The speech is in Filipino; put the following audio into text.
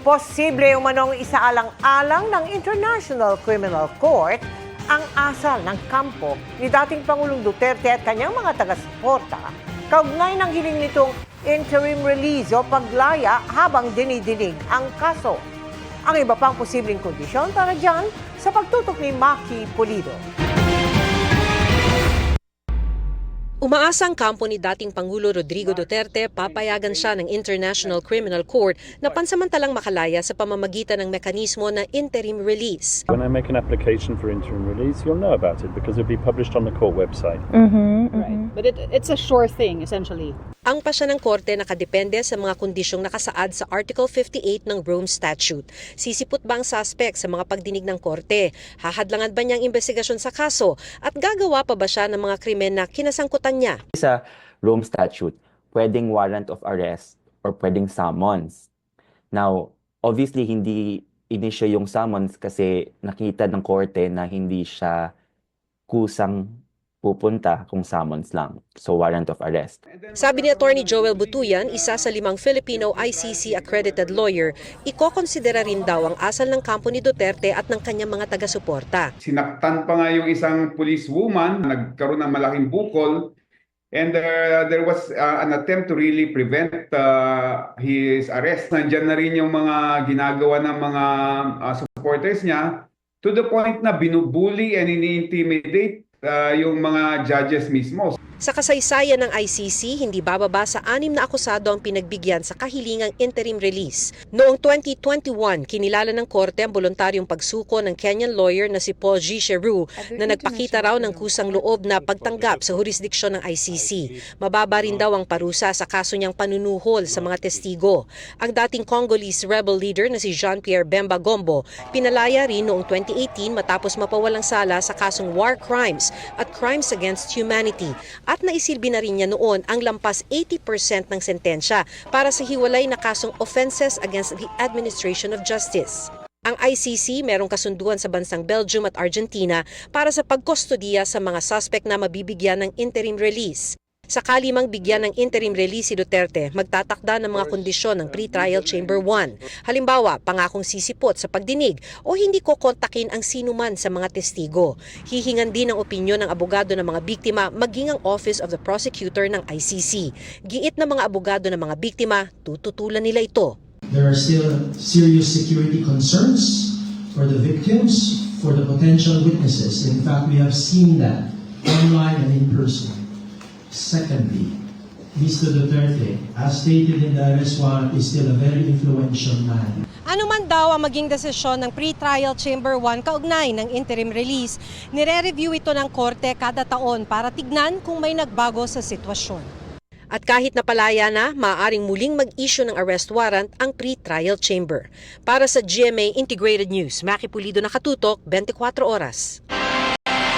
Posible umanong isaalang-alang ng International Criminal Court ang asal ng kampo ni dating Pangulong Duterte at kanyang mga taga-suporta kaugnay ng hiling nitong interim release o paglaya habang dinidinig ang kaso. Ang iba pang posibleng kondisyon para dyan sa pagtutok ni Maki Pulido. Umaasa ang kampo ni dating Pangulo Rodrigo Duterte papayagan siya ng International Criminal Court na pansamantalang makalaya sa pamamagitan ng mekanismo na interim release. When I make an application for interim release, you'll know about it because it'll be published on the court website. Right. But it's a sure thing, essentially. Ang pasya ng korte nakadepende sa mga kondisyong nakasaad sa Article 58 ng Rome Statute. Sisipot ba ang suspect sa mga pagdinig ng korte? Hahadlangan ba niyang investigasyon sa kaso? At gagawa pa ba siya ng mga krimen na kinasangkutan niya? Sa Rome Statute, pwedeng warrant of arrest or pwedeng summons. Now, obviously, hindi inisyo yung summons kasi nakita ng korte na hindi siya kusang pupunta kung summons lang. So, warrant of arrest. Sabi ni Attorney Joel Butuyan, isa sa 5 Filipino ICC-accredited lawyer, iko-konsidera rin daw ang asal ng kampo ni Duterte at ng kanyang mga taga-suporta. Sinaktan pa nga yung isang policewoman, nagkaroon ng malaking bukol, and there was an attempt to really prevent his arrest. Nandiyan na rin yung mga ginagawa ng mga supporters niya to the point na binubuli and ini-intimidate yung mga judges mismo. Sa kasaysayan ng ICC, hindi bababa sa 6 na akusado ang pinagbigyan sa kahilingang interim release. Noong 2021, kinilala ng korte ang voluntaryong pagsuko ng Kenyan lawyer na si Paul G. Cheru na nagpakita raw ng kusang loob na pagtanggap sa jurisdiksyon ng ICC. Mababa rin daw ang parusa sa kaso niyang panunuhol sa mga testigo. Ang dating Congolese rebel leader na si Jean-Pierre Bemba Gombo, pinalaya rin noong 2018 matapos mapawalang sala sa kasong war crimes at crimes against humanity. At naisilbi na rin niya noon ang lampas 80% ng sentensya para sa hiwalay na kasong offenses against the administration of justice. Ang ICC merong kasunduan sa bansang Belgium at Argentina para sa pagkustodiya sa mga suspect na mabibigyan ng interim release. Sakali mang bigyan ng interim release si Duterte, magtatakda ng mga kondisyon ng Pre-Trial Chamber 1. Halimbawa, pangakong sisipot sa pagdinig o hindi kokontakin ang sinuman sa mga testigo. Hihingan din ang opinyon ng abogado ng mga biktima maging ang Office of the Prosecutor ng ICC. Giit ng mga abogado ng mga biktima, tututulan nila ito. There are still serious security concerns for the victims, for the potential witnesses. In fact, we have seen that online and in person. Secondly, Mr. Duterte, as stated in the arrest warrant, is still a very influential man. Ano man daw ang maging desisyon ng Pre-Trial Chamber 1 kaugnay ng interim release, nire-review ito ng korte kada taon para tignan kung may nagbago sa sitwasyon. At kahit napalaya na, maaaring muling mag-issue ng arrest warrant ang Pre-Trial Chamber. Para sa GMA Integrated News, Maki Pulido, nakatutok, 24 oras.